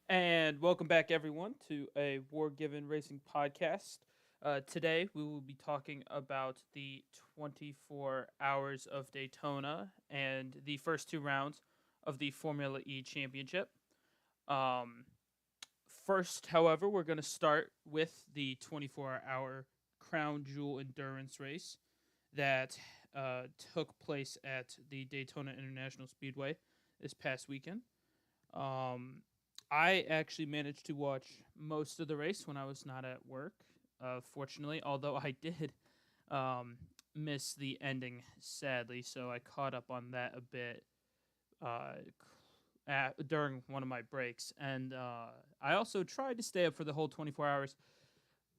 And welcome back, everyone, to a Wargiven Racing podcast. Today, we will be talking about the 24 hours of Daytona and the first two rounds of the Formula E Championship. Um, First, however, we're going to start with the 24-hour Crown Jewel Endurance race that took place at the Daytona International Speedway this past weekend. Um, I actually managed to watch most of the race when I was not at work, fortunately, although I did um, miss the ending, sadly, so I caught up on that a bit uh, during one of my breaks. And I also tried to stay up for the whole 24 hours,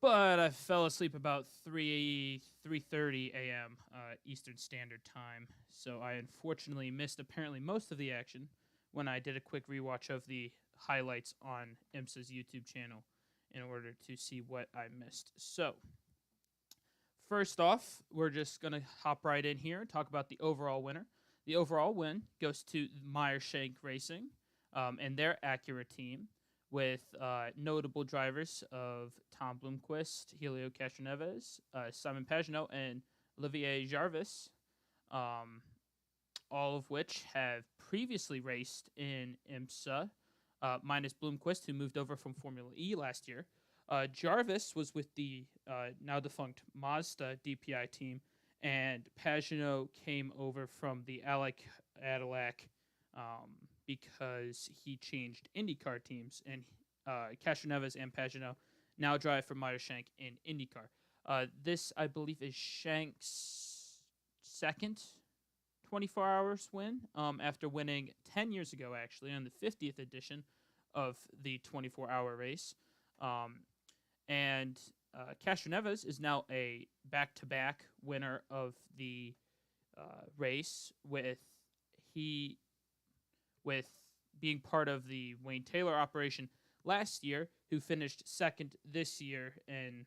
but I fell asleep about 3:30 a.m. Eastern Standard Time. So I unfortunately missed apparently most of the action when I did a quick rewatch of the highlights on IMSA's YouTube channel in order to see what I missed. So first off, we're just gonna hop right in here and talk about the overall winner. The overall win goes to Meyer Shank Racing and their Acura team with notable drivers of Tom Blomqvist, Helio Castroneves, Simon Pagenaud, and Olivier Jarvis, um, all of which have previously raced in IMSA, minus Blomqvist, who moved over from Formula E last year. Jarvis was with the now defunct Mazda DPI team, and Pagenaud came over from the Alec Cadillac because he changed IndyCar teams, and Castroneves and Pagenaud now drive for Meyer Shank in IndyCar. This, I believe, is Shank's second 24 hours win after winning 10 years ago, actually, on the 50th edition of the 24-hour race. Um, and Castroneves is now a back-to-back winner of the race he with being part of the Wayne Taylor operation last year, who finished second this year in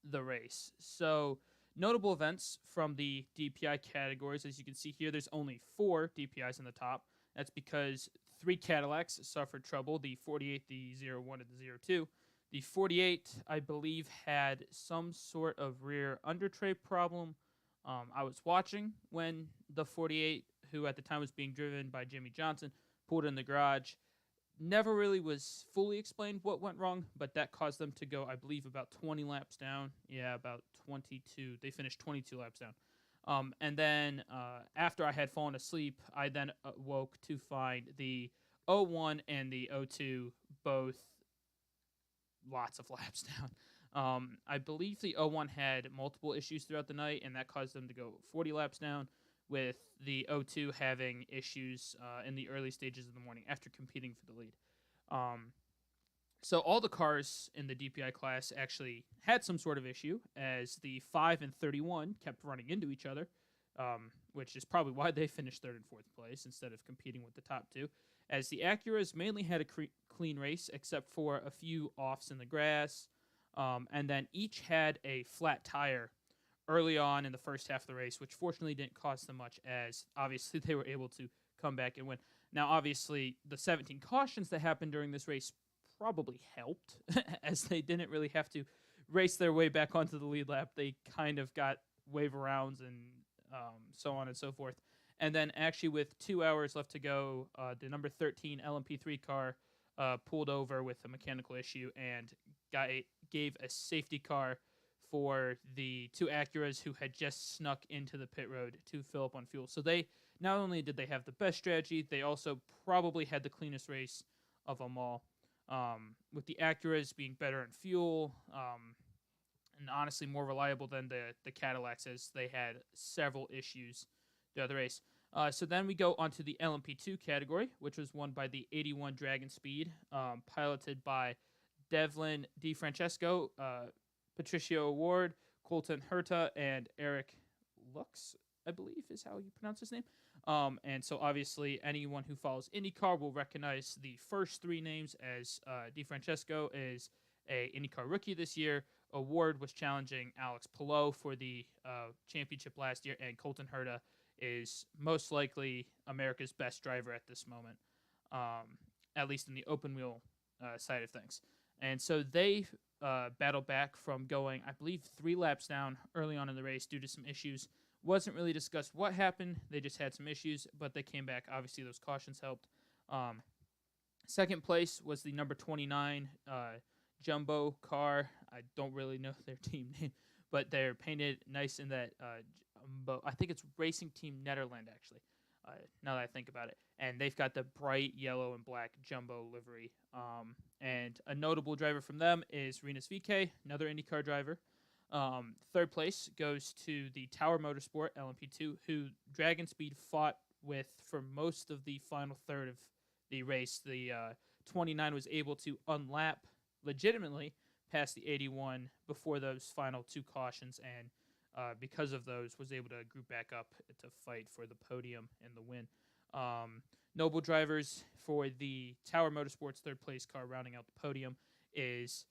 the race. So, notable events from the DPI categories. As you can see here, there's only 4 DPIs in the top. That's because 3 Cadillacs suffered trouble, the 48, the 01, and the 02. The 48, I believe, had some sort of rear under tray problem. I was watching when the 48, who at the time was being driven by Jimmy Johnson, pulled in the garage. Never really was fully explained what went wrong, but that caused them to go, I believe, about 20 laps down. Yeah, about 22. They finished 22 laps down. And then after I had fallen asleep, I then woke to find the 01 and the 02 both lots of laps down. I believe the 01 had multiple issues throughout the night, and that caused them to go 40 laps down, with the 02 having issues in the early stages of the morning after competing for the lead. Um, so all the cars in the DPI class actually had some sort of issue, as the 5 and 31 kept running into each other, which is probably why they finished third and fourth place instead of competing with the top two. As the Acuras mainly had a clean race, except for a few offs in the grass, and then each had a flat tire early on in the first half of the race, which fortunately didn't cost them much, as obviously they were able to come back and win. Now, obviously, the 17 cautions that happened during this race probably helped, as they didn't really have to race their way back onto the lead lap. They kind of got wave arounds and so on and so forth. And then, actually, with 2 hours left to go, the number 13 LMP3 car pulled over with a mechanical issue and gave a safety car for the 2 Acuras who had just snuck into the pit road to fill up on fuel. So they not only did they have the best strategy, they also probably had the cleanest race of them all. With the Acuras being better in fuel, and honestly more reliable than the Cadillacs, as they had several issues throughout the race. So then we go on to the LMP2 category, which was won by the 81 Dragon Speed, piloted by Devlin DeFrancesco, Patricio Ward, Colton Herta, and Eric Lux, I believe is how you pronounce his name. And so obviously anyone who follows IndyCar will recognize the first 3 names, as DeFrancesco is a IndyCar rookie this year. Award was challenging Alex Palou for the championship last year, and Colton Herta is most likely America's best driver at this moment, at least in the open wheel side of things. And so they battled back from going, I believe, 3 laps down early on in the race due to some issues. Wasn't really discussed what happened. They just had some issues, but they came back. Obviously, those cautions helped. Second place was the number 29 Jumbo car. I don't really know their team name, but they're painted nice in that Jumbo. I think it's Racing Team Nederland, actually, now that I think about it. And they've got the bright yellow and black Jumbo livery. And a notable driver from them is Rinus VeeKay, another IndyCar driver. Third place goes to the Tower Motorsport LMP2, who Dragon Speed fought with for most of the final third of the race. The 29 was able to unlap legitimately past the 81 before those final 2 cautions, and because of those was able to group back up to fight for the podium and the win. Noble drivers for the Tower Motorsports third place car rounding out the podium is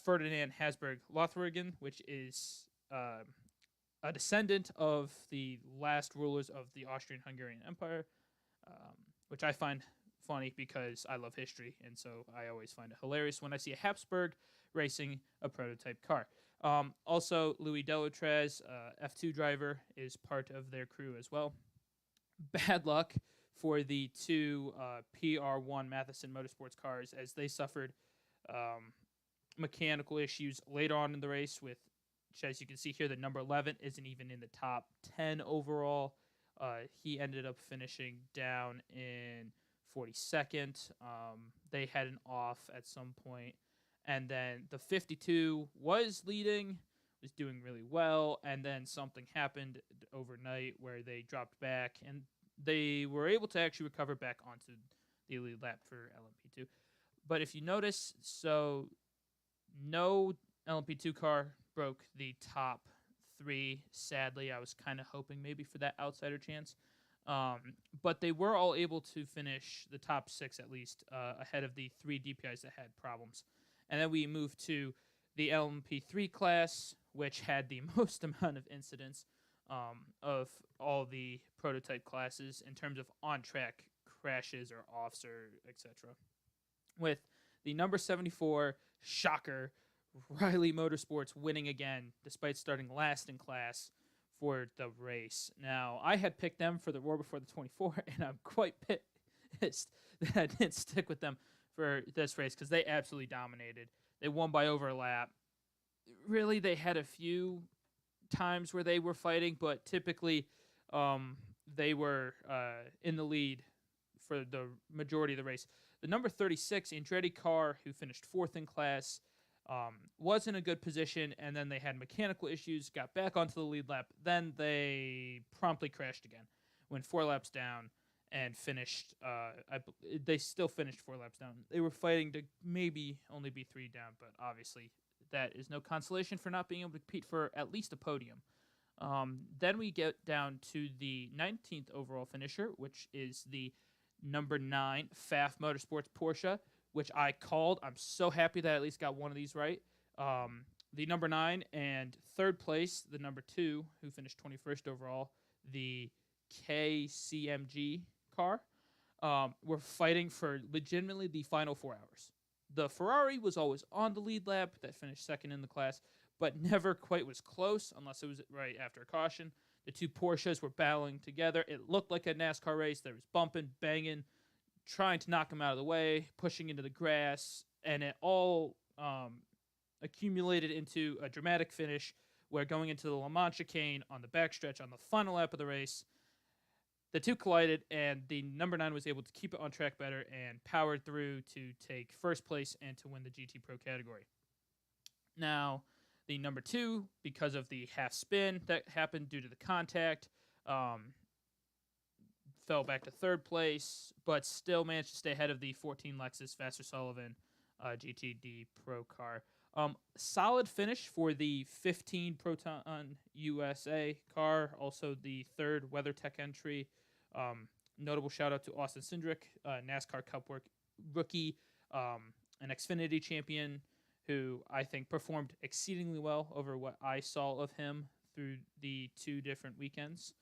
Ferdinand Hasberg Lothringen, which is a descendant of the last rulers of the Austrian-Hungarian Empire, which I find funny because I love history, and so I always find it hilarious when I see a Habsburg racing a prototype car. Also, Louis Deloutrez, F2 driver, is part of their crew as well. Bad luck for the 2 PR1 Matheson Motorsports cars as they suffered mechanical issues later on in the race, with, as you can see here, the number 11 isn't even in the top 10 overall. He ended up finishing down in 42nd. They had an off at some point. And then the 52 was leading, was doing really well, and then something happened overnight where they dropped back, and they were able to actually recover back onto the lead lap for LMP2. But if you notice, so no LMP2 car broke the top 3, sadly. I was kind of hoping maybe for that outsider chance. But they were all able to finish the top 6 at least ahead of the 3 DPIs that had problems. And then we moved to the LMP3 class, which had the most amount of incidents of all the prototype classes in terms of on-track crashes or offs or etc. With the number 74, shocker, Riley Motorsports winning again despite starting last in class for the race. Now, I had picked them for the Roar Before the 24, and I'm quite pissed that I didn't stick with them for this race because they absolutely dominated. They won by over a lap. Really, they had a few times where they were fighting, but typically they were in the lead for the majority of the race. The number 36, Andretti car, who finished 4th in class, was in a good position, and then they had mechanical issues, got back onto the lead lap. Then they promptly crashed again, went 4 laps down, and finished. They still finished 4 laps down. They were fighting to maybe only be 3 down, but obviously that is no consolation for not being able to compete for at least a podium. Then we get down to the 19th overall finisher, which is the number 9 Pfaff Motorsports Porsche, which I called. I'm so happy that I at least got one of these right. The number 9 and 3rd place, the number 2, who finished 21st overall, the KCMG car, were fighting for legitimately the final 4 hours. The Ferrari was always on the lead lap, that finished 2nd in the class, but never quite was close unless it was right after a caution. The 2 Porsches were battling together. It looked like a NASCAR race. There was bumping, banging, trying to knock them out of the way, pushing into the grass, and it all accumulated into a dramatic finish where going into the Le Mans chicane on the backstretch on the final lap of the race, the 2 collided, and the number 9 was able to keep it on track better and powered through to take 1st place and to win the GT Pro category. Now, the number 2, because of the half spin that happened due to the contact, fell back to 3rd place, but still managed to stay ahead of the 14 Lexus Vassar Sullivan GTD Pro car. Solid finish for the 15 Proton USA car, also the 3rd WeatherTech entry. Notable shout out to Austin Cindric, NASCAR Cup rookie, an Xfinity champion, who I think performed exceedingly well over what I saw of him through the 2 different weekends.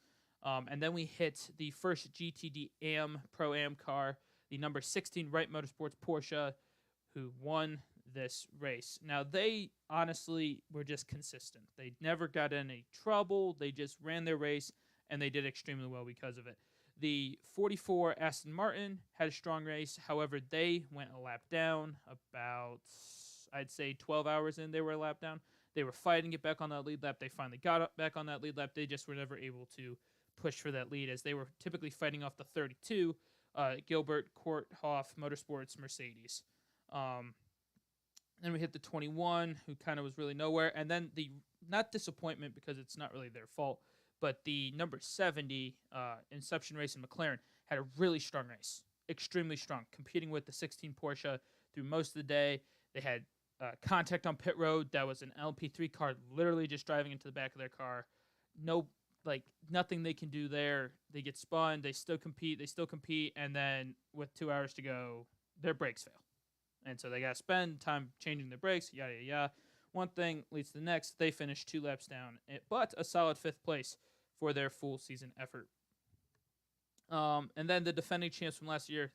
And then we hit the first GTD AM Pro-Am car, the number 16 Wright Motorsports Porsche, who won this race. Now, they honestly were just consistent. They never got in any trouble. They just ran their race, and they did extremely well because of it. The 44 Aston Martin had a strong race. However, they went a lap down about, I'd say, 12 hours in. They were a lap down. They were fighting it back on that lead lap. They finally got up back on that lead lap. They just were never able to push for that lead, as they were typically fighting off the 32, Gilbert, Courthoff, Motorsports, Mercedes. Then we hit the 21, who kind of was really nowhere. And then the, not disappointment because it's not really their fault, but the number 70 Inception Race in McLaren had a really strong race, extremely strong, competing with the 16 Porsche through most of the day. They had contact on pit road. That was an LMP3 car literally just driving into the back of their car. No, like, nothing they can do there. They get spun. They still compete. And then with 2 hours to go, their brakes fail. And so they got to spend time changing their brakes, yada, yada, yada. One thing leads to the next. They finished 2 laps down, but a solid 5th place for their full season effort. And then the defending champs from last year,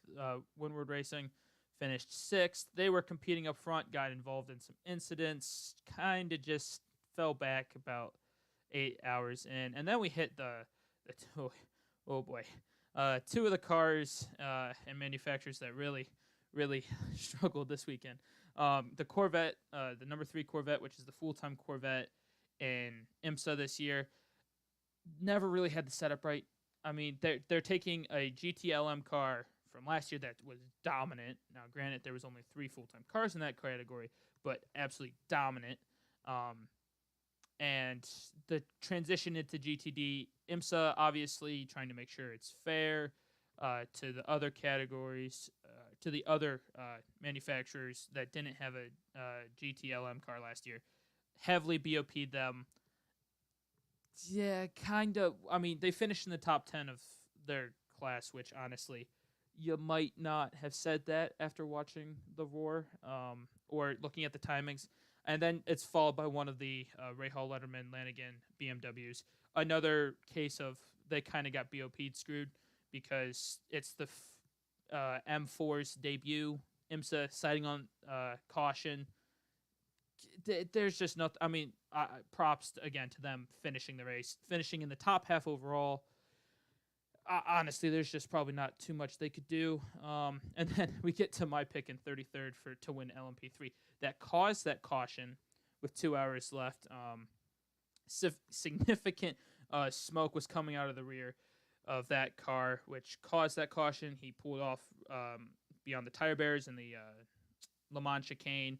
Windward Racing, finished 6th. They were competing up front, got involved in some incidents, kind of just fell back about 8 hours in. And then we hit oh boy, 2 of the cars and manufacturers that really struggled this weekend. The Corvette, the number 3 Corvette, which is the full-time Corvette in IMSA this year, never really had the setup right. I mean, they're taking a GTLM car from last year that was dominant. Now, granted, there was only 3 full-time cars in that category, but absolutely dominant. And the transition into GTD, IMSA obviously trying to make sure it's fair to the other categories, to the other manufacturers that didn't have a GTLM car last year, heavily BOP'd them. Yeah, kind of. I mean, they finished in the top 10 of their class, which honestly, you might not have said that after watching the Roar or looking at the timings. And then it's followed by one of the Rahal, Letterman, Lanigan BMWs. Another case of they kind of got BOP'd screwed because it's the M4's debut. IMSA citing on caution. There's just nothing. I mean, props again to them finishing the race, finishing in the top half overall. Honestly, there's just probably not too much they could do. And then we get to my pick in 33rd to win LMP3. That caused that caution with 2 hours left. Significant smoke was coming out of the rear of that car, which caused that caution. He pulled off beyond the tire barriers in the Le Mans chicane.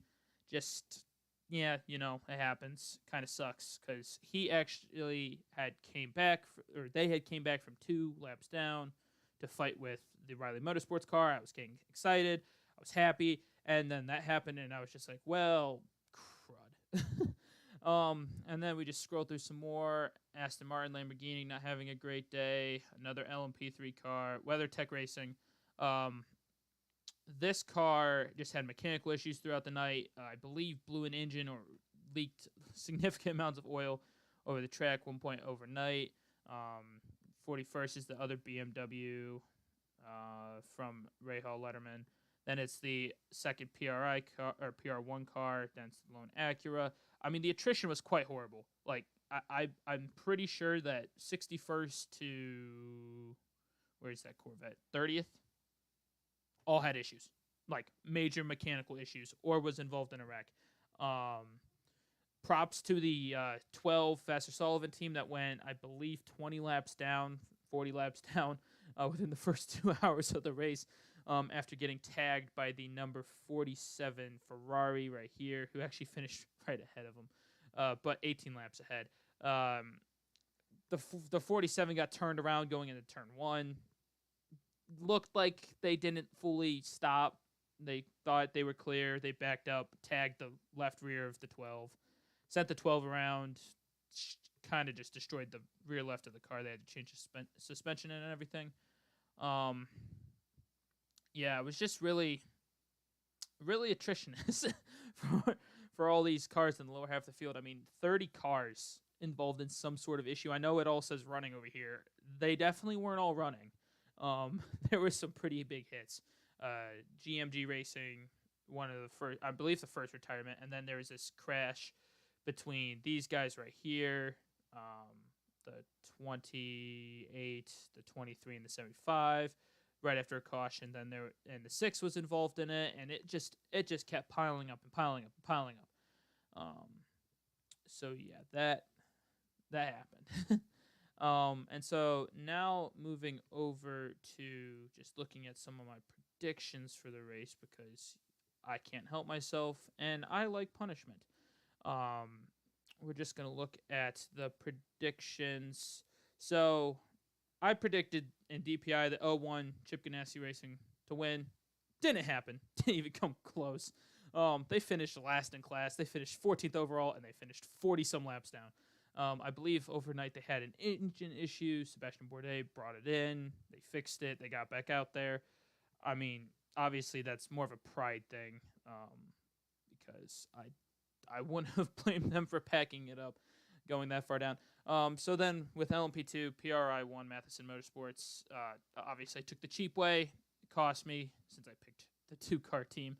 Just, yeah, you know, it happens. Kind of sucks because he actually had came back, or they had came back from 2 laps down to fight with the Riley Motorsports car. I was getting excited. I was happy. And then that happened, and I was just like, well, crud. And then we just scroll through some more. Aston Martin, Lamborghini not having a great day. Another LMP3 car. WeatherTech Racing. This car just had mechanical issues throughout the night. I believe blew an engine or leaked significant amounts of oil over the track one point overnight. 41st is the other BMW from Rahal Letterman. Then it's the second PRI car, or PR1 car. Then it's the lone Acura. I mean, the attrition was quite horrible. Like, I'm pretty sure that 61st to, where's that Corvette? 30th? All had issues. Like, major mechanical issues, or was involved in a wreck. Props to the 12 Vassar Sullivan team that went, I believe, 20 laps down, 40 laps down within the first 2 hours of the race. After getting tagged by the number 47 Ferrari right here, who actually finished right ahead of him, but 18 laps ahead. The 47 got turned around going into turn 1. Looked like they didn't fully stop. They thought they were clear. They backed up, tagged the left rear of the 12, sent the 12 around, kind of just destroyed the rear left of the car. They had to change suspension and everything. Yeah, it was just really attritionist for all these cars in the lower half of the field. I mean, 30 cars involved in some sort of issue. I know it all says running over here. They definitely weren't all running. There were some pretty big hits. GMG Racing one of the first, I believe, the first retirement, and then there was this crash between these guys right here, the 28, the 23, and the 75. Right after a caution, then the 6 was involved in it, and it just kept piling up and piling up and piling up. So yeah, that happened. And so now moving over to just looking at some of my predictions for the race because I can't help myself and I like punishment. We're just gonna look at the predictions. So I predicted in DPI the 01 Chip Ganassi Racing to win. Didn't happen. Didn't even come close. They finished last in class. They finished 14th overall, and they finished 40-some laps down. I believe overnight they had an engine issue. Sebastian Bourdais brought it in. They fixed it. They got back out there. I mean, obviously that's more of a pride thing because I wouldn't have blamed them for packing it up going that far down. So then with LMP2, PRI won Matheson Motorsports. Obviously I took the cheap way. It cost me since I picked the 2-car team.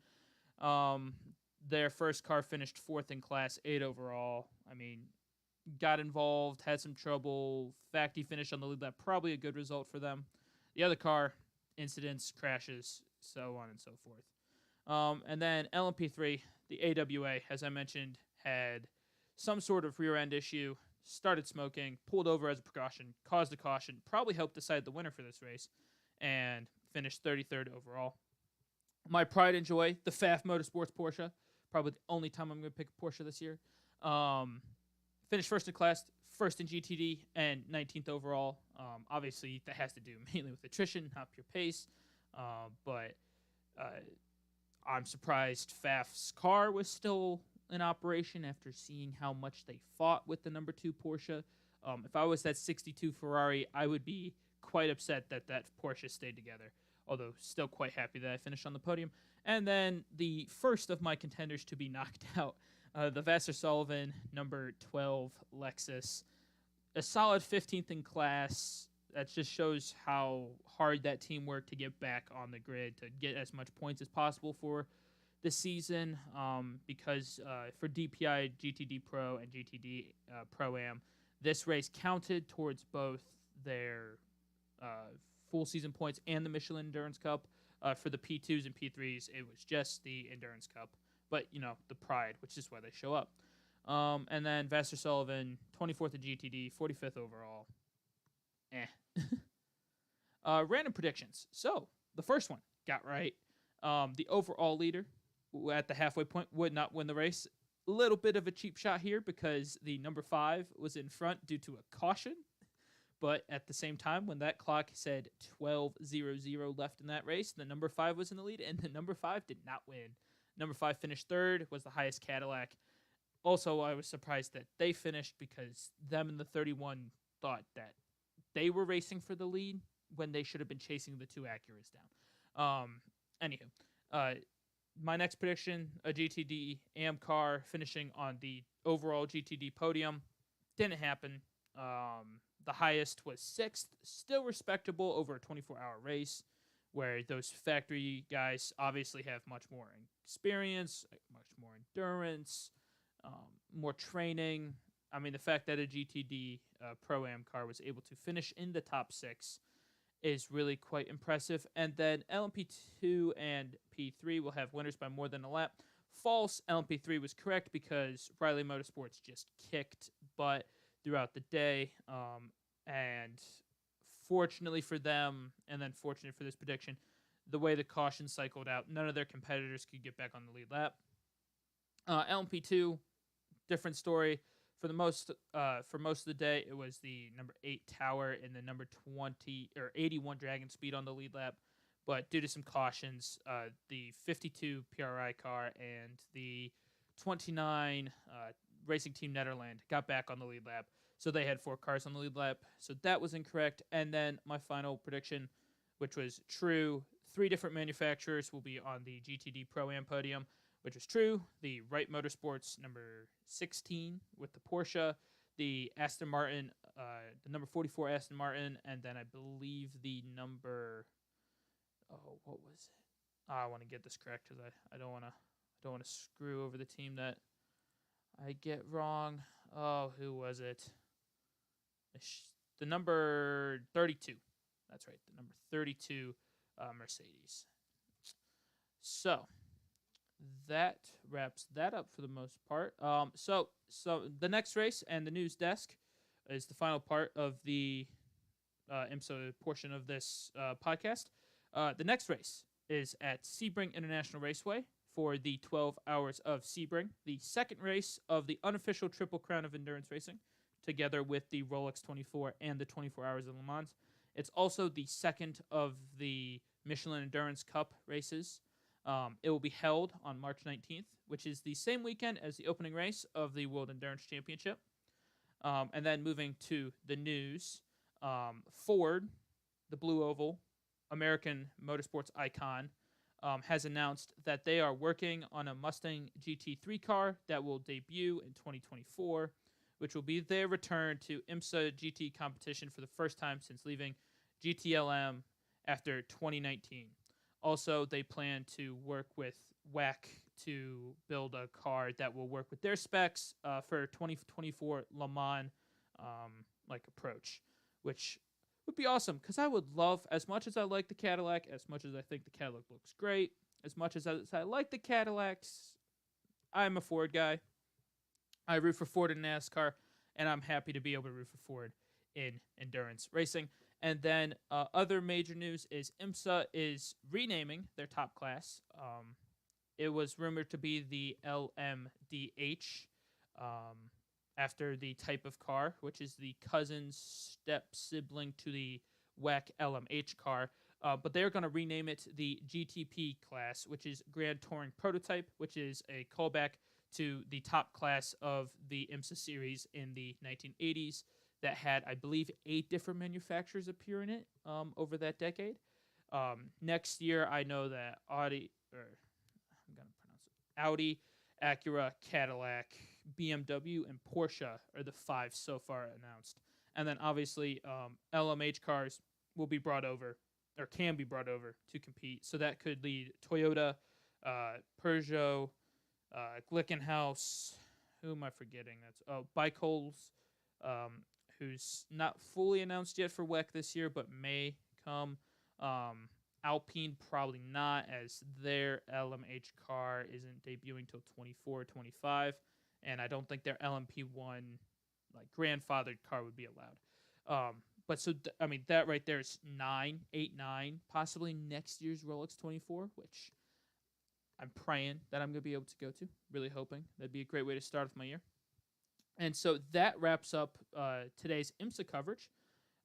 Their first car finished 4th in class, 8 overall. I mean, got involved, had some trouble. Fact he finished on the lead lap, probably a good result for them. The other car, incidents, crashes, so on and so forth. And then LMP3, the AWA, as I mentioned, had some sort of rear end issue, started smoking, pulled over as a precaution, caused a caution, probably helped decide the winner for this race, and finished 33rd overall. My pride and joy, the FAF Motorsports Porsche, probably the only time I'm going to pick a Porsche this year. Finished first in class, first in GTD, and 19th overall. Obviously, that has to do mainly with attrition, not pure pace. But I'm surprised FAF's car was still in operation after seeing how much they fought with the number 2 Porsche. If I was that 62 Ferrari, I would be quite upset that Porsche stayed together. Although still quite happy that I finished on the podium. And then the first of my contenders to be knocked out, the Vassar Sullivan number 12 Lexus. A solid 15th in class. That just shows how hard that team worked to get back on the grid, to get as much points as possible for the season. Because for DPI, GTD Pro, and GTD Pro-Am, this race counted towards both their full season points and the Michelin Endurance Cup. For the P2s and P3s, it was just the Endurance Cup. But, the pride, which is why they show up. And then Vassar Sullivan, 24th at GTD, 45th overall. Random predictions. So, the first one, got right. The overall leader at the halfway point would not win the race. A little bit of a cheap shot here because the number 5 was in front due to a caution. But at the same time, when that clock said 12:00 left in that race, the number 5 was in the lead, and the number 5 did not win. Number 5 finished 3rd, was the highest Cadillac. Also, I was surprised that they finished because them and the 31 thought that they were racing for the lead when they should have been chasing the 2 Acuras down. Anywho, my next prediction, a GTD AM car finishing on the overall GTD podium. Didn't happen. The highest was 6th, still respectable over a 24-hour race, where those factory guys obviously have much more experience, much more endurance, more training. I mean, the fact that a GTD Pro-Am car was able to finish in the top 6 is really quite impressive. And then LMP2 and P3 will have winners by more than a lap. False, LMP3 was correct because Riley Motorsports just kicked butt throughout the day, and fortunately for them, and then fortunate for this prediction, the way the caution cycled out, none of their competitors could get back on the lead lap. LMP2, different story. For most of the day, it was the number 8 Tower and the number 81 Dragon Speed on the lead lap. But due to some cautions, the 52 PRI car and the 29 Racing Team Netherland got back on the lead lap. So they had 4 cars on the lead lap. So that was incorrect. And then my final prediction, which was true, 3 different manufacturers will be on the GTD Pro-Am podium, which was true. The Wright Motorsports number 16 with the Porsche, the Aston Martin, the number 44 Aston Martin, and then I believe the number, what was I want to get this correct because I don't want to screw over the team that I get wrong. Oh, who was it? The number 32. That's right, the number 32 Mercedes. So that wraps that up for the most part. So the next race and the news desk is the final part of the IMSA portion of this podcast. The next race is at Sebring International Raceway for the 12 Hours of Sebring, the second race of the unofficial Triple Crown of Endurance Racing, together with the Rolex 24 and the 24 Hours of Le Mans. It's also the second of the Michelin Endurance Cup races. It will be held on March 19th, which is the same weekend as the opening race of the World Endurance Championship. And then moving to the news, Ford, the Blue Oval, American motorsports icon, has announced that they are working on a Mustang GT3 car that will debut in 2024, which will be their return to IMSA GT competition for the first time since leaving GTLM after 2019. Also, they plan to work with WEC to build a car that will work with their specs for 2024 Le Mans like approach, which would be awesome because I would love, as much as I like the Cadillac, as much as I think the Cadillac looks great, as much as I like the Cadillacs, I'm a Ford guy. I root for Ford in NASCAR, and I'm happy to be able to root for Ford in endurance racing. And then other major news is IMSA is renaming their top class. It was rumored to be the LMDH after the type of car, which is the cousin step sibling to the WEC LMH car. But they're going to rename it the GTP class, which is Grand Touring Prototype, which is a callback to the top class of the IMSA series in the 1980s. That had, I believe, 8 different manufacturers appear in it over that decade. Next year, I know that Audi, Acura, Cadillac, BMW, and Porsche are the 5 so far announced. And then, obviously, LMH cars will be brought over, or can be brought over to compete. So that could lead Toyota, Peugeot, Glickenhaus, who am I forgetting? That's Bikols, who's not fully announced yet for WEC this year, but may come. Alpine probably not, as their LMH car isn't debuting till 24, 25, and I don't think their LMP1 like grandfathered car would be allowed. But so that right there is 8, 9, possibly next year's Rolex 24, which I'm praying that I'm gonna be able to go to. Really hoping that'd be a great way to start off my year. And so that wraps up today's IMSA coverage.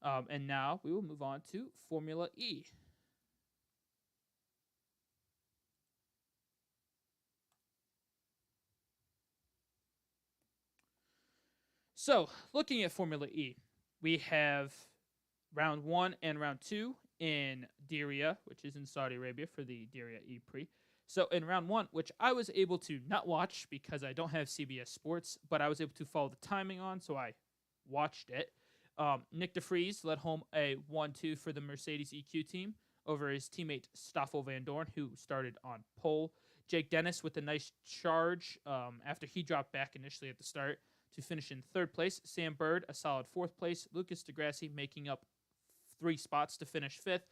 And now we will move on to Formula E. So, looking at Formula E, we have round 1 and round 2 in Diriyah, which is in Saudi Arabia for the Diriyah E-Prix. So in round 1, which I was able to not watch because I don't have CBS Sports, but I was able to follow the timing on, so I watched it. Nick de Vries led home a 1-2 for the Mercedes EQ team over his teammate Stoffel Van Dorn, who started on pole. Jake Dennis with a nice charge after he dropped back initially at the start to finish in 3rd place. Sam Bird, a solid 4th place. Lucas deGrassi making up 3 spots to finish 5th.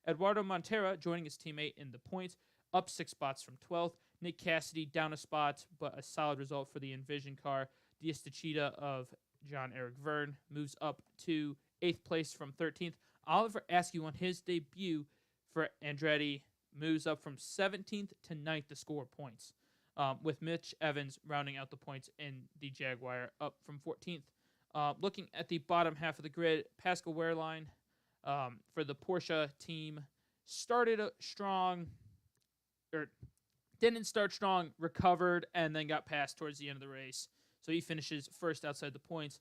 Eduardo Montera joining his teammate in the points, up 6 spots from 12th. Nick Cassidy down a spot, but a solid result for the Envision car. Diastachita of John Eric Verne moves up to 8th place from 13th. Oliver Askew on his debut for Andretti moves up from 17th to 9th to score points, with Mitch Evans rounding out the points in the Jaguar up from 14th. Looking at the bottom half of the grid, Pascal Wehrlein for the Porsche team started strong, or didn't start strong, recovered, and then got passed towards the end of the race. So he finishes 1st outside the points.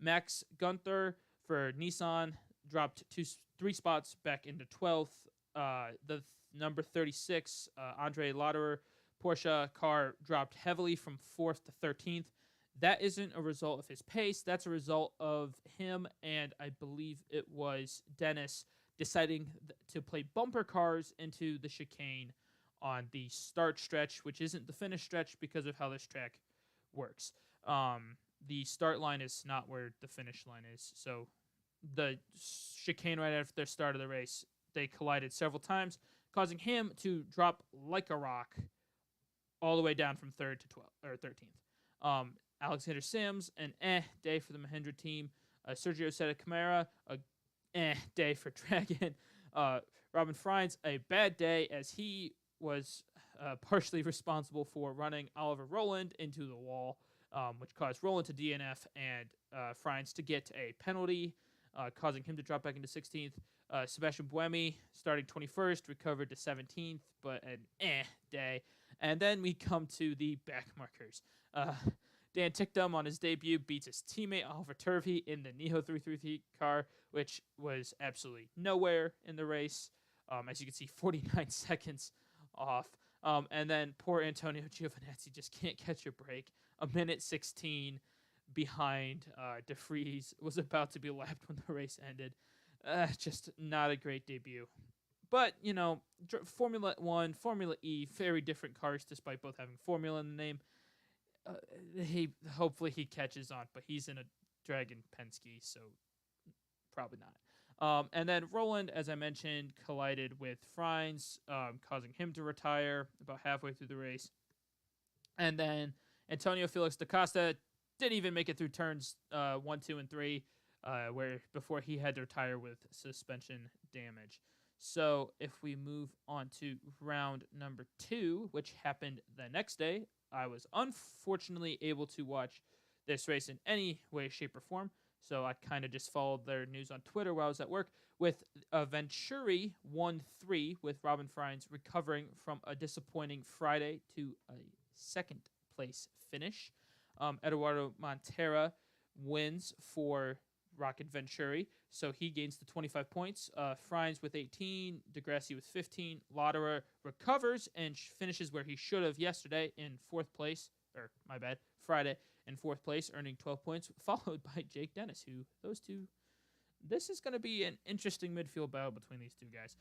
Max Gunther for Nissan dropped 3 spots back into 12th. The number 36, Andre Lauderer, Porsche car dropped heavily from 4th to 13th. That isn't a result of his pace. That's a result of him and I believe it was Dennis deciding to play bumper cars into the chicane on the start stretch, which isn't the finish stretch because of how this track works. The start line is not where the finish line is. So the chicane right after the start of the race, they collided several times, causing him to drop like a rock all the way down from 3rd to 12th or 13th. Alexander Sims, an day for the Mahindra team. Sergio Seta Camara, a day for Dragon. Robin Frines, a bad day as he was partially responsible for running Oliver Rowland into the wall, which caused Rowland to DNF and Frines to get a penalty, causing him to drop back into 16th. Sebastian Buemi, starting 21st, recovered to 17th, but an day. And then we come to the back markers. Dan Tickdom on his debut beats his teammate Oliver Turvey in the Neo 333 car, which was absolutely nowhere in the race. As you can see, 49 seconds off. And then poor Antonio Giovinazzi just can't catch a break. A minute 16 behind De Vries, was about to be lapped when the race ended. Just not a great debut. But, you know, Formula 1, Formula E, very different cars despite both having Formula in the name. Hopefully he catches on, but he's in a Dragon Penske, so probably not. And then Rowland, as I mentioned, collided with Frines, causing him to retire about halfway through the race. And then Antonio Felix da Costa didn't even make it through turns 1, 2, and 3, where before he had to retire with suspension damage. So if we move on to round number 2, which happened the next day, I was unfortunately able to watch this race in any way, shape, or form. So I kind of just followed their news on Twitter while I was at work, with Venturi 1-3, with Robin Frines recovering from a disappointing Friday to a second place finish. Eduardo Montera wins for Rocket Venturi, so he gains the 25 points. Frines with 18, Degrassi with 15. Lauderer recovers and finishes where he should have yesterday in 4th place, or my bad, Friday in 4th place, earning 12 points, followed by Jake Dennis, who those two, this is going to be an interesting midfield battle between these two guys.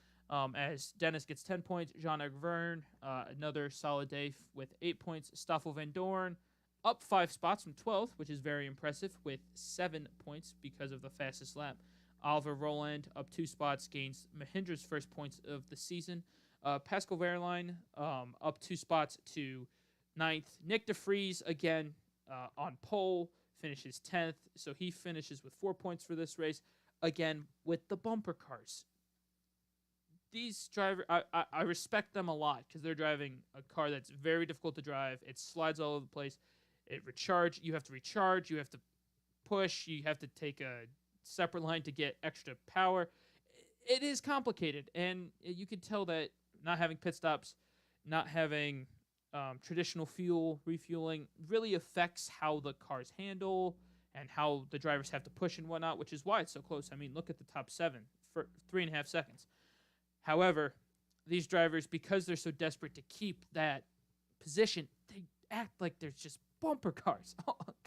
As Dennis gets 10 points, Jean-Eric Verne, another solid day with 8 points. Stoffel Van Dorn, up 5 spots from 12th, which is very impressive, with 7 points because of the fastest lap. Oliver Rowland, up 2 spots, gains Mahindra's first points of the season. Pascal Wehrlein, up 2 spots to 9th. Nick De Vries, again, on pole, finishes 10th, so he finishes with 4 points for this race. Again, with the bumper cars. These drivers, I respect them a lot because they're driving a car that's very difficult to drive. It slides all over the place. You have to recharge, you have to push, you have to take a separate line to get extra power. It is complicated, and you can tell that not having pit stops, not having traditional fuel refueling really affects how the cars handle and how the drivers have to push and whatnot, which is why it's so close. I mean, look at the top 7 for 3.5 seconds. However, these drivers, because they're so desperate to keep that position, they act like there's just bumper cars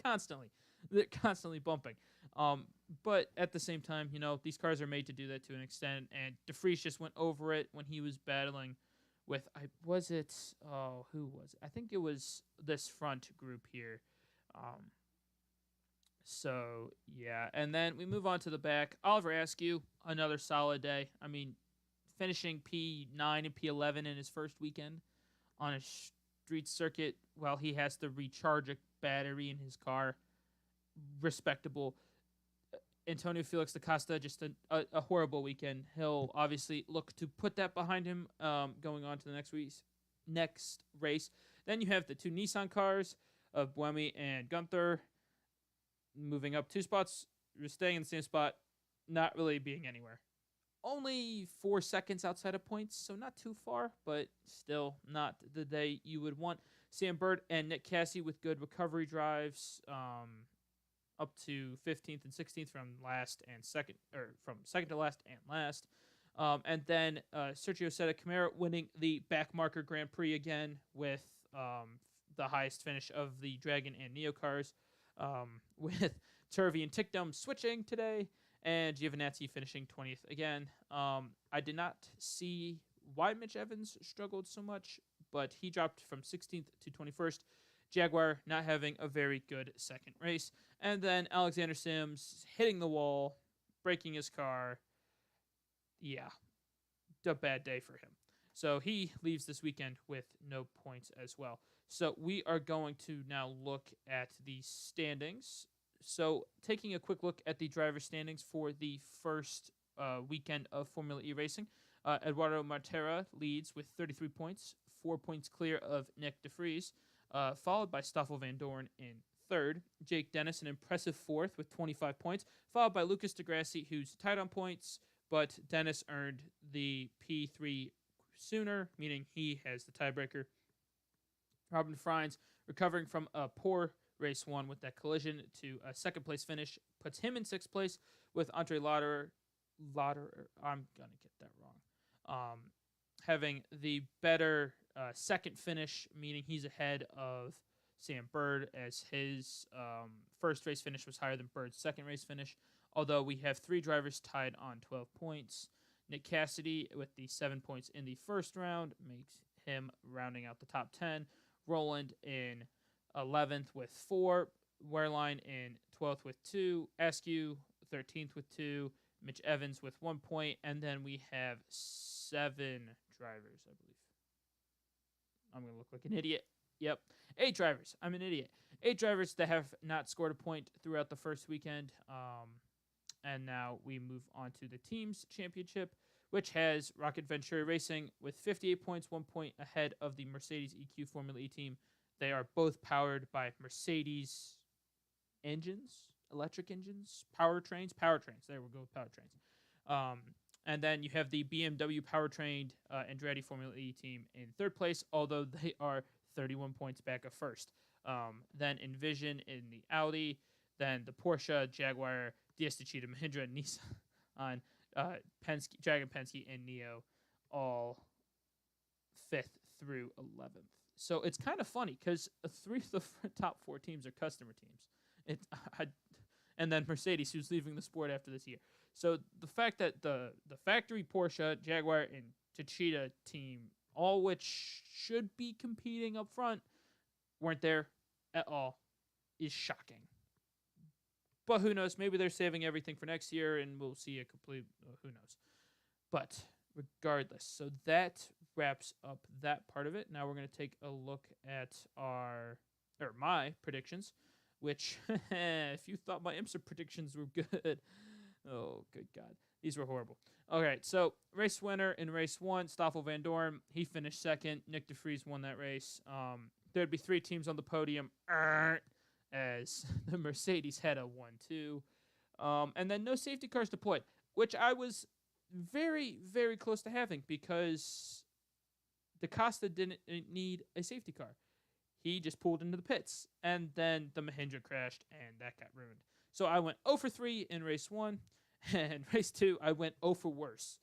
constantly. They're constantly bumping. But at the same time, you know, these cars are made to do that to an extent, and De Vries just went over it when he was battling with, who was it? I think it was this front group here. So, yeah. And then we move on to the back. Oliver Askew, another solid day. I mean, finishing P9 and P11 in his first weekend on a street circuit while he has to recharge a battery in his car. Respectable. Antonio Felix da Costa, just a horrible weekend. He'll obviously look to put that behind him going on to the next race. Then you have the 2 Nissan cars of Buemi and Gunther moving up 2 spots, staying in the same spot, not really being anywhere. Only 4 seconds outside of points, so not too far, but still not the day you would want. Sam Bird and Nick Cassidy with good recovery drives, up to 15th and 16th from second to last and last. And then Sergio Seta Camara winning the back marker Grand Prix again with the highest finish of the Dragon and Neo cars, with Turvey and Tickdom switching today. and Giovinazzi finishing 20th again. I did not see why Mitch Evans struggled so much, but he dropped from 16th to 21st. Jaguar not having a very good second race. And then Alexander Sims hitting the wall, breaking his car. Yeah, a bad day for him. So he leaves this weekend with no points as well. So we are going to now look at the standings. So taking a quick look at the driver standings for the first weekend of Formula E racing, Eduardo Martera leads with 33 points, 4 points clear of Nick DeVries, followed by Stoffel Van Dorn in third. Jake Dennis, an impressive fourth with 25 points, followed by Lucas deGrassi, who's tied on points, but Dennis earned the P3 sooner, meaning he has the tiebreaker. Robin Frines, recovering from a poor race one with that collision to a second place finish, puts him in sixth place with Andre Lauder. I'm going to get that wrong. Having the better second finish, meaning he's ahead of Sam Bird, as his first race finish was higher than Bird's second race finish. Although we have 3 drivers tied on 12 points. Nick Cassidy with the 7 points in the first round makes him rounding out the top 10. Roland in 11th with 4. Wehrlein in 12th with 2. Askew 13th with 2. Mitch Evans with 1 point. And then we have 7 drivers, I believe. I'm going to look like an idiot. Yep. 8 drivers. I'm an idiot. 8 drivers that have not scored a point throughout the first weekend. And now we move on to the team's championship, which has Rocket Venturi Racing with 58 points, 1 point ahead of the Mercedes EQ Formula E team. They are both powered by Mercedes engines, electric engines, powertrains. There we go with powertrains. And then you have the BMW powertrained Andretti Formula E team in third place, although they are 31 points back of first. Then Envision in the Audi, then the Porsche, Jaguar, DS Techeetah, Mahindra, and Nissan, Penske, Dragon Penske, and Neo, all 5th through 11th. So it's kind of funny because 3 of the top 4 teams are customer teams. And then Mercedes, who's leaving the sport after this year. So the fact that the factory Porsche, Jaguar, and Techeetah team, all which should be competing up front, weren't there at all, is shocking. But who knows? Maybe they're saving everything for next year, and we'll see a complete. Who knows? But regardless, so that wraps up that part of it. Now we're going to take a look at my predictions, which if you thought my IMSA predictions were good, oh good God, these were horrible. All right, so race winner in race 1, Stoffel Van Dorn. He finished second. Nick DeVries won that race. There'd be 3 teams on the podium. As the Mercedes had a 1-2. And then no safety cars deployed, which I was very, very close to having because DaCosta didn't need a safety car. He just pulled into the pits, and then the Mahindra crashed, and that got ruined. So I went 0 for 3 in race 1, and race 2, I went 0 for worse.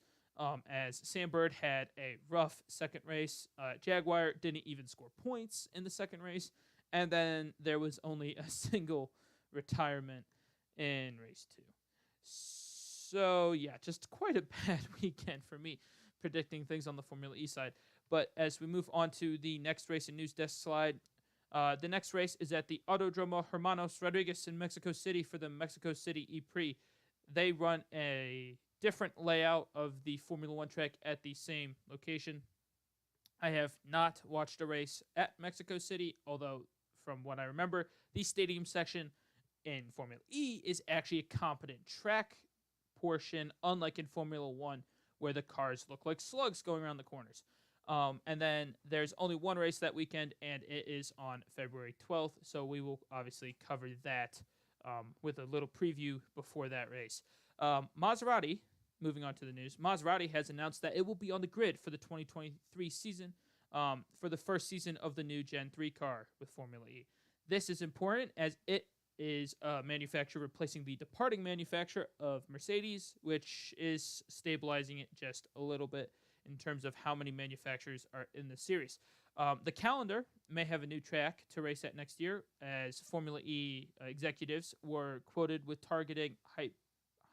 As Sam Bird had a rough second race. Jaguar didn't even score points in the second race. And then there was only a single retirement in race 2. So, yeah, just quite a bad weekend for me predicting things on the Formula E side. But as we move on to the next race and news desk slide, the next race is at the Autodromo Hermanos Rodriguez in Mexico City for the Mexico City E-Prix. They run a different layout of the Formula 1 track at the same location. I have not watched a race at Mexico City, although from what I remember, the stadium section in Formula E is actually a competent track portion, unlike in Formula 1, where the cars look like slugs going around the corners. And then there's only one race that weekend, and it is on February 12th, so we will obviously cover that with a little preview before that race. Maserati, moving on to the news, Maserati has announced that it will be on the grid for the 2023 season, for the first season of the new Gen 3 car with Formula E. This is important as it is a manufacturer replacing the departing manufacturer of Mercedes, which is stabilizing it just a little bit in terms of how many manufacturers are in the series. The calendar may have a new track to race at next year, as Formula E executives were quoted with targeting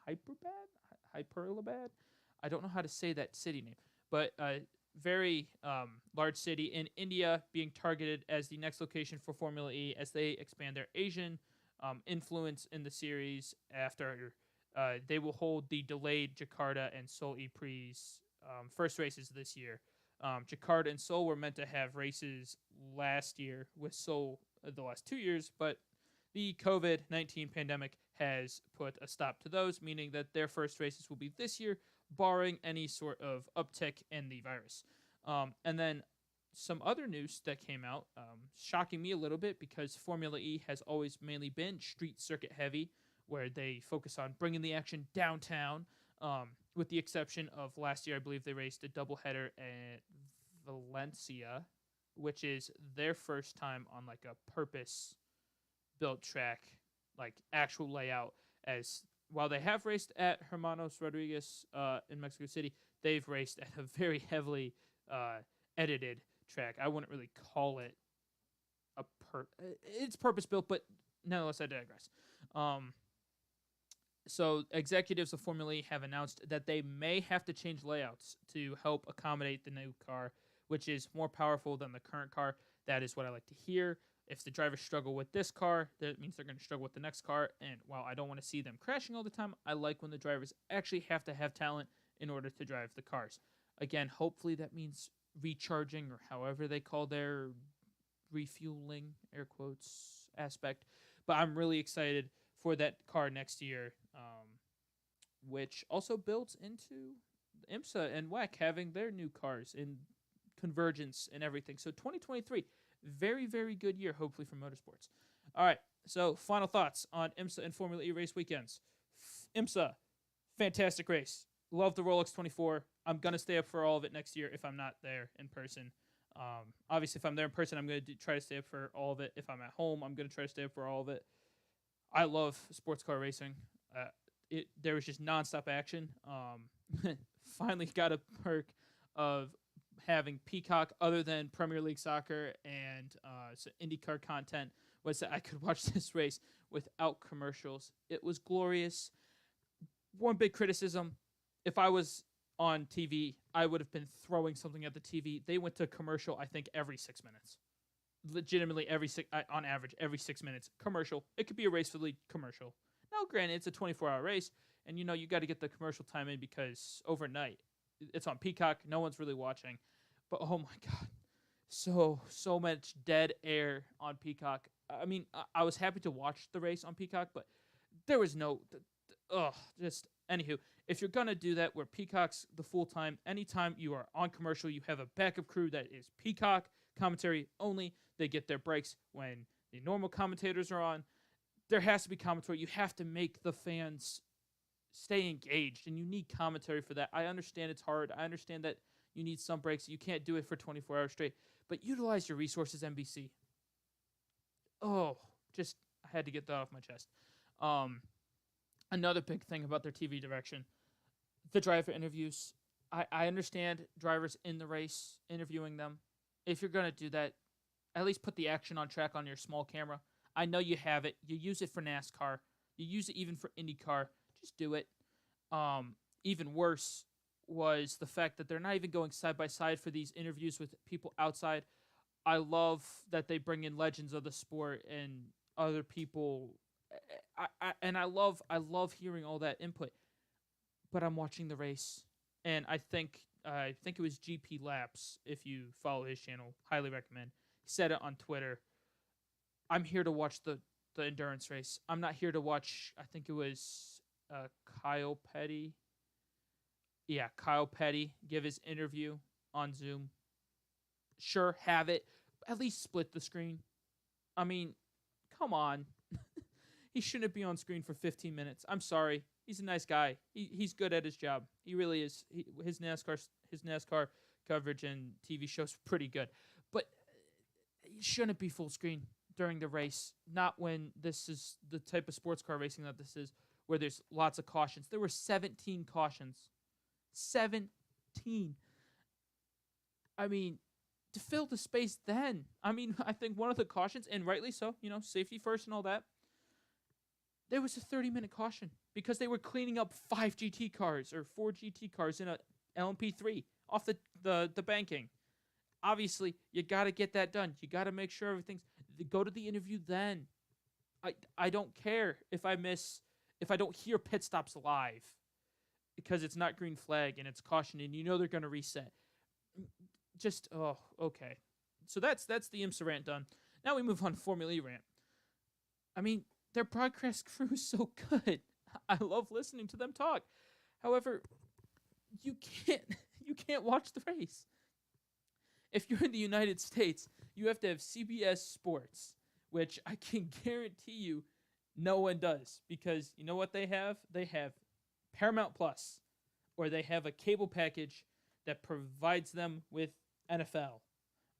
Hyperlabad. I don't know how to say that city name, but very large city in India being targeted as the next location for Formula E as they expand their Asian influence in the series after they will hold the delayed Jakarta and Seoul E-Prix first races this year. Jakarta and Seoul were meant to have races last year, with Seoul the last 2 years, but the COVID-19 pandemic has put a stop to those, meaning that their first races will be this year, barring any sort of uptick in the virus. And then some other news that came out, shocking me a little bit because Formula E has always mainly been street circuit heavy, where they focus on bringing the action downtown. With the exception of last year, I believe they raced a doubleheader at Valencia, which is their first time on like a purpose built track, like actual layout. As while they have raced at Hermanos Rodriguez in Mexico City, they've raced at a very heavily edited track. I wouldn't really call it it's purpose built, but nonetheless, I digress. So executives of Formula E have announced that they may have to change layouts to help accommodate the new car, which is more powerful than the current car. That is what I like to hear. If the drivers struggle with this car, that means they're going to struggle with the next car. And while I don't want to see them crashing all the time, I like when the drivers actually have to have talent in order to drive the cars. Again, hopefully that means recharging, or however they call their refueling, air quotes, aspect. But I'm really excited for that car next year, which also builds into IMSA and WEC having their new cars in convergence and everything. So 2023, very, very good year, hopefully, for motorsports. All right, so final thoughts on IMSA and Formula E race weekends. IMSA, fantastic race. Love the Rolex 24. I'm going to stay up for all of it next year if I'm not there in person. Obviously, if I'm there in person, I'm going to try to stay up for all of it. If I'm at home, I'm going to try to stay up for all of it. I love sports car racing. There was just nonstop action. Finally got a perk of having Peacock other than Premier League Soccer and IndyCar content, was that I could watch this race without commercials. It was glorious. One big criticism, if I was on TV, I would have been throwing something at the TV. They went to commercial, I think, every 6 minutes. Legitimately, on average, every 6 minutes. Commercial. It could be a race for the league commercial. Now, granted, it's a 24-hour race, and you got to get the commercial time in because overnight, it's on Peacock. No one's really watching. But, oh my God, so much dead air on Peacock. I mean, I was happy to watch the race on Peacock, but there was no, anywho, if you're going to do that where Peacock's the full time, anytime you are on commercial, you have a backup crew that is Peacock commentary only. They get their breaks when the normal commentators are on. There has to be commentary. You have to make the fans stay engaged, and you need commentary for that. I understand it's hard. I understand that you need some breaks. You can't do it for 24 hours straight, but utilize your resources, NBC. I had to get that off my chest. Another big thing about their TV direction, the driver interviews. I understand drivers in the race, interviewing them. If you're going to do that, at least put the action on track on your small camera. I know you have it. You use it for NASCAR. You use it even for IndyCar. Just do it. Even worse was the fact that they're not even going side by side for these interviews with people outside. I love that they bring in legends of the sport and other people. I love hearing all that input. But I'm watching the race, and I think it was GP Laps. If you follow his channel, highly recommend. He said it on Twitter. I'm here to watch the endurance race. I'm not here to watch. I think it was Kyle Petty. Yeah, Kyle Petty give his interview on Zoom. Sure, have it. At least split the screen. I mean, come on. He shouldn't be on screen for 15 minutes. I'm sorry. He's a nice guy. He's good at his job. He really is. His NASCAR coverage and TV shows pretty good. But he shouldn't be full screen during the race. Not when this is the type of sports car racing that this is, where there's lots of cautions. There were 17 cautions. 17. I mean, to fill the space then. I mean, I think one of the cautions, and rightly so, safety first and all that, there was a 30-minute caution because they were cleaning up 5 GT cars or 4 GT cars in a LMP3 off the banking. Obviously, you got to get that done. You got to make sure everything's. Go to the interview then. I don't care if I don't hear pit stops live because it's not green flag and it's caution and you know they're going to reset. Just okay. So that's the IMSA rant done. Now we move on to Formula E rant. I mean, their broadcast crew is so good. I love listening to them talk. However, you can't watch the race. If you're in the United States, you have to have CBS Sports, which I can guarantee you no one does, because you know what they have? They have Paramount Plus, or they have a cable package that provides them with NFL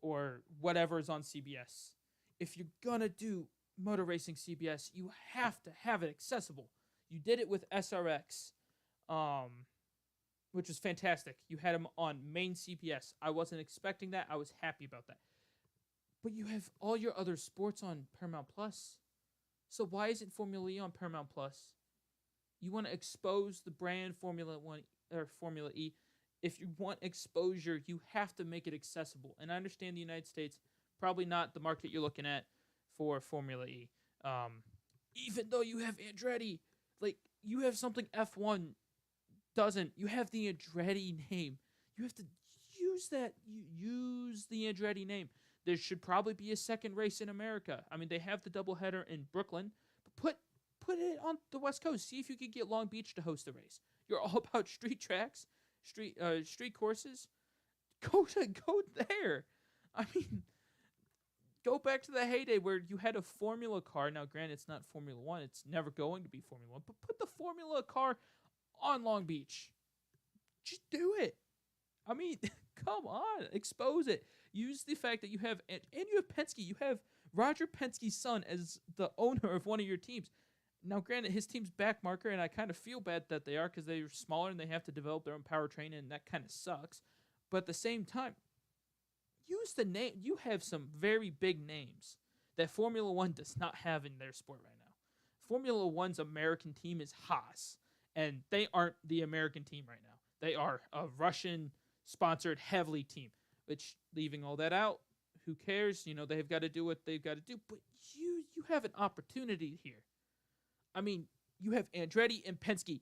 or whatever is on CBS. If you're going to do motor racing CBS, you have to have it accessible. You did it with SRX, which was fantastic. You had them on main CBS. I wasn't expecting that. I was happy about that. But you have all your other sports on Paramount Plus. So why isn't Formula E on Paramount Plus? You want to expose the brand Formula One or Formula E. If you want exposure, you have to make it accessible. And I understand the United States, probably not the market you're looking at for Formula E. Even though you have Andretti, like you have something F1 doesn't. You have the Andretti name. You have to use that. Use the Andretti name. There should probably be a second race in America. I mean, they have the doubleheader in Brooklyn, but put it on the West Coast. See if you could get Long Beach to host a race. You're all about street tracks, street courses. Go there. I mean, go back to the heyday where you had a Formula car. Now, granted, it's not Formula One. It's never going to be Formula One. But put the Formula car on Long Beach. Just do it. I mean, come on. Expose it. Use the fact that you have, and you have Penske. You have Roger Penske's son as the owner of one of your teams. Now, granted, his team's back marker, and I kind of feel bad that they are because they're smaller and they have to develop their own powertrain, and that kind of sucks. But at the same time, use the name. You have some very big names that Formula One does not have in their sport right now. Formula One's American team is Haas, and they aren't the American team right now. They are a Russian-sponsored heavily team, which, leaving all that out, who cares? You know, they've got to do what they've got to do. But you have an opportunity here. I mean, you have Andretti and Penske.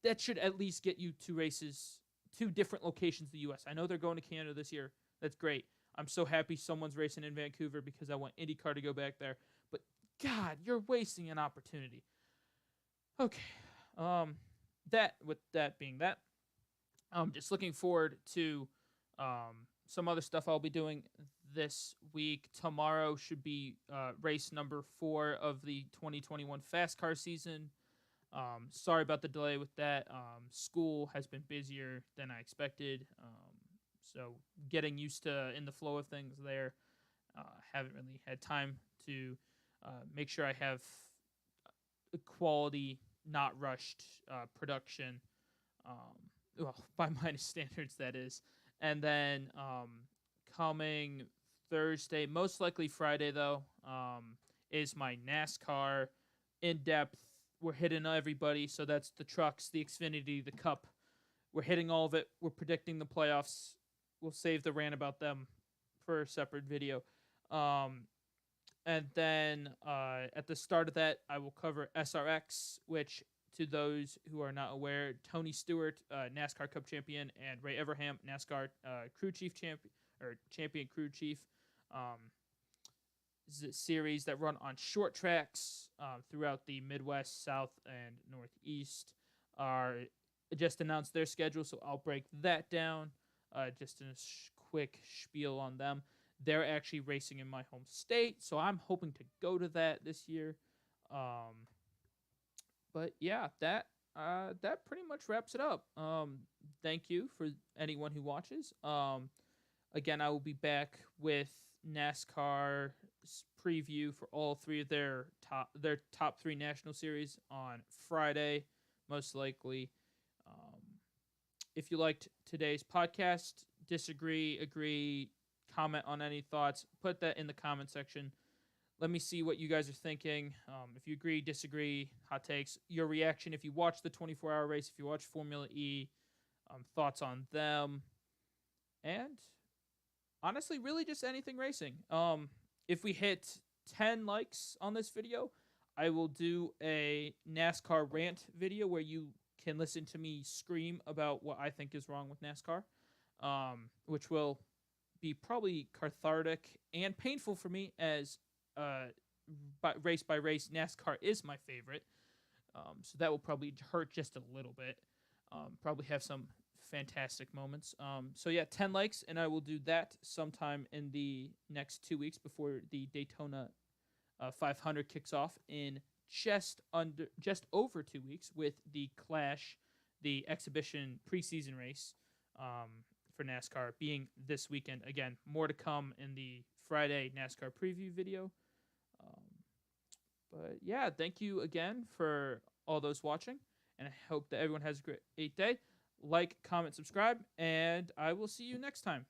That should at least get you two different locations in the U.S. I know they're going to Canada this year. That's great. I'm so happy someone's racing in Vancouver because I want IndyCar to go back there. But, God, you're wasting an opportunity. Okay. With that being that, I'm just looking forward to some other stuff I'll be doing this week. Tomorrow should be race number 4 of the 2021 Fast Car season. Sorry about the delay with that. School has been busier than I expected. So getting used to in the flow of things there. Haven't really had time to make sure I have a quality, not rushed production. Well, by my standards, that is. And then coming Thursday, most likely Friday, though, is my NASCAR in-depth. We're hitting everybody, so that's the trucks, the Xfinity, the Cup. We're hitting all of it. We're predicting the playoffs. We'll save the rant about them for a separate video. And then at the start of that, I will cover SRX, which, to those who are not aware, Tony Stewart, NASCAR Cup champion, and Ray Everham, NASCAR crew chief champion crew chief. This is a series that run on short tracks throughout the Midwest, South, and Northeast. Just announced their schedule, so I'll break that down. Just in a quick spiel on them. They're actually racing in my home state, so I'm hoping to go to that this year. But yeah, that pretty much wraps it up. Thank you for anyone who watches. Again, I will be back with NASCAR preview for all 3 of their top 3 national series on Friday, most likely. If you liked today's podcast, disagree, agree, comment on any thoughts, put that in the comment section. Let me see what you guys are thinking. If you agree, disagree, hot takes, your reaction. If you watch the 24-hour race, if you watch Formula E, thoughts on them, and honestly, really just anything racing. If we hit 10 likes on this video, I will do a NASCAR rant video where you can listen to me scream about what I think is wrong with NASCAR, which will be probably cathartic and painful for me as race by race, NASCAR is my favorite. So that will probably hurt just a little bit. Probably have some fantastic moments. So yeah, 10 likes, and I will do that sometime in the next 2 weeks before the Daytona 500 kicks off in just over 2 weeks with the Clash, the exhibition preseason race for NASCAR being this weekend. Again, more to come in the Friday NASCAR preview video. But yeah, thank you again for all those watching, and I hope that everyone has a great day. Like, comment, subscribe, and I will see you next time.